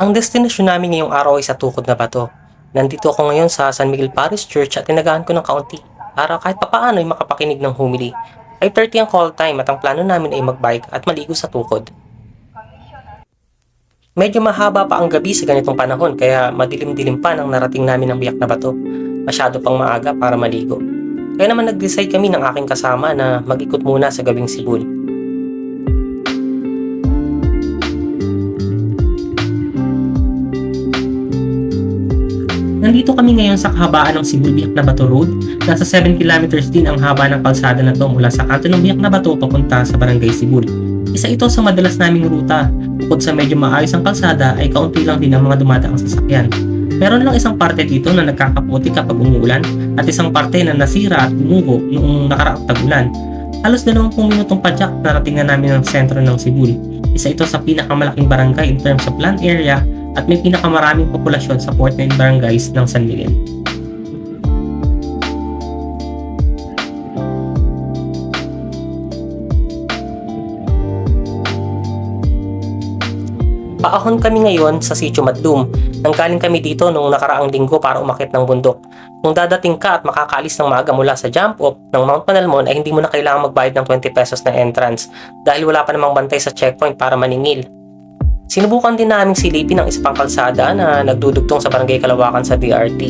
Ang destinasyon namin ngayong araw ay sa Tukod na Bato. Nandito ako ngayon sa San Miguel Parish Church at tinagaan ko ng kaunti para kahit papaano ay makapakinig ng humili. 5:30 ang call time at ang plano namin ay magbike at maligo sa Tukod. Medyo mahaba pa ang gabi sa ganitong panahon kaya madilim-dilim pa nang narating namin ang Biak na Bato. Masyado pang maaga para maligo. Kaya naman nag-decide kami ng aking kasama na mag-ikot muna sa gabing Sibul. Nandito kami ngayon sa kahabaan ng Sibul Biak na Bato Road. Nasa 7 kilometers din ang haba ng kalsada na to mula sa kanto ng Biak na Bato papunta sa Barangay Sibul. Isa ito sa madalas naming ruta. Bukod sa medyo maayos ang kalsada ay kaunti lang din ang mga dumadaang sasakyan. Meron lang isang parte dito na nagkakaputi kapag umuulan at isang parte na nasira at gumuho noong nakaraang tag-ulan. Halos 20 minutong padyak narating na namin ang sentro ng Sibul. Isa ito sa pinakamalaking barangay in terms of land area at may pinakamaraming populasyon sa 49 barangays ng San Miguel. Paahon kami ngayon sa Sitio Madlum. Nanggaling kami dito noong nakaraang linggo para umakyat ng bundok. Kung dadating ka at makakaalis ng maaga mula sa jump off ng Mount Panalmon ay hindi mo na kailangang magbayad ng 20 pesos na entrance dahil wala pa namang bantay sa checkpoint para maningil. Sinubukan din naming silipin ang isa pang kalsada na nagdudugtong sa Barangay Kalawakan sa DRT.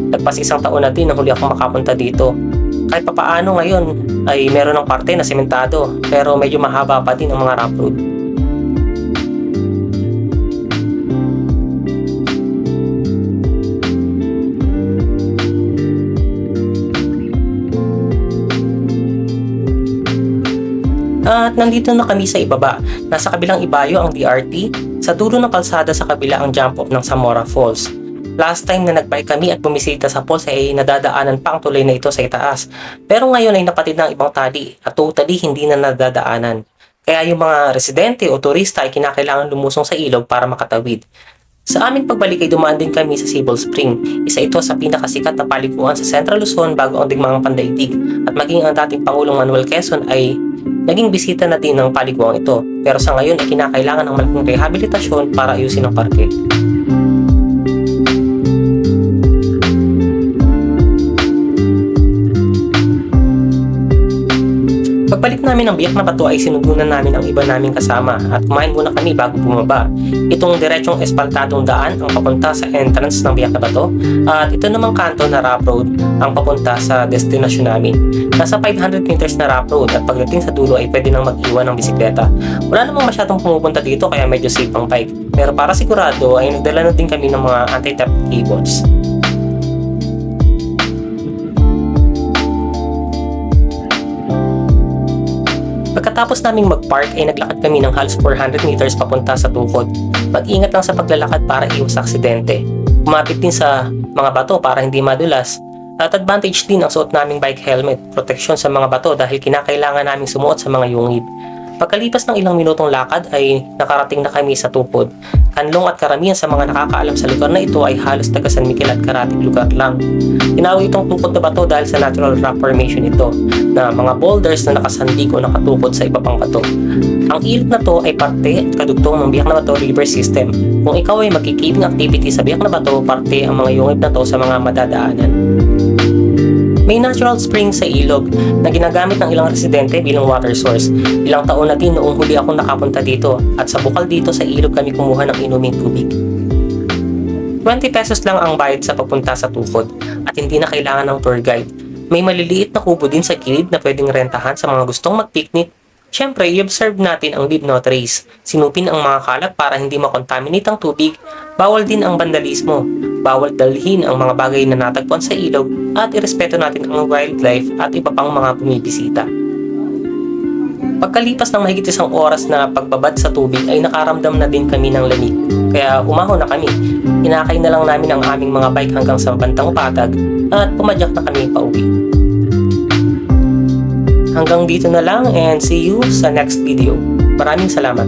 Nagpas isang taon na din na huli akong makapunta dito. Kahit papaano ngayon ay meron ng parte na sementado pero medyo mahaba pa din ang mga rough road. At nandito na kami sa ibaba. Nasa kabilang ibayo ang DRT. Sa dulo ng kalsada sa kabila ang jump off ng Zamora Falls. Last time na nagbike kami at bumisita sa falls ay nadadaanan pa ang tulay na ito sa itaas. Pero ngayon ay napatid na ang ibang tali at totally hindi na nadadaanan. Kaya yung mga residente o turista ay kinakailangan lumusong sa ilog para makatawid. Sa aming pagbalik ay dumaan din kami sa Sibol Spring. Isa ito sa pinakasikat na paliguan sa Central Luzon bago ang digmangang pandaigdig. At maging ang dating Pangulong Manuel Quezon ay naging bisita na din ng paliguang ito. Pero sa ngayon ay kinakailangan ng malaking rehabilitasyon para ayusin ang parke. Pagbalik namin ng Biak na Bato ay sinugunan namin ang iba naming kasama at kumain muna kami bago bumaba. Itong diretsong espaltadong daan ang papunta sa entrance ng Biak na Bato at ito namang kanto na rough road ang papunta sa destinasyon namin. Nasa 500 meters na rough road at pagdating sa dulo ay pwede nang mag-iwan ng bisikleta. Wala namang masyadong pumupunta dito kaya medyo safe ang bike. Pero para sigurado ay nagdala na din kami ng mga anti-theft cables. Pagkatapos naming mag-park ay naglakad kami ng halos 400 meters papunta sa Tukod. Mag-ingat lang sa paglalakad para iwas aksidente. Kumapit din sa mga bato para hindi madulas. At advantage din ang suot naming bike helmet, proteksyon sa mga bato dahil kinakailangan naming sumuot sa mga yungib. Pagkalipas ng ilang minutong lakad ay nakarating na kami sa Tukod. Kanlong at karamihan sa mga nakakaalam sa lugar na ito ay halos taga San Miguel at karatig lugar lang. Tinawag itong Tukod na Bato dahil sa natural rock formation ito na mga boulders na nakasandig o nakatukod sa iba pang bato. Ang ilog na to ay parte at kadugtong ng Biak na Bato River System. Kung ikaw ay magkikibing activity sa Biak na Bato, parte ang mga yungib na to sa mga madadaanan. May natural spring sa ilog na ginagamit ng ilang residente bilang water source. Ilang taon na din noong huli akong nakapunta dito at sa bukal dito sa ilog kami kumuha ng inuming tubig. 20 pesos lang ang bayad sa pagpunta sa Tukod at hindi na kailangan ng tour guide. May maliliit na kubo din sa gilid na pwedeng rentahan sa mga gustong mag-picnic. Siyempre, i-observe natin ang leave no trace. Sinupin ang mga kalat para hindi makontaminate ang tubig. Bawal din ang vandalismo. Bawal dalhin ang mga bagay na natagpuan sa ilog at irespeto natin ang wildlife at iba pang mga bumibisita. Pagkalipas ng mahigit isang oras na pagbabad sa tubig ay nakaramdam na din kami ng lamig. Kaya umahon na kami. Hinakay na lang namin ang aming mga bike hanggang sa bandang patag at pumadyak na kami pauwi. Hanggang dito na lang and see you sa next video. Maraming salamat.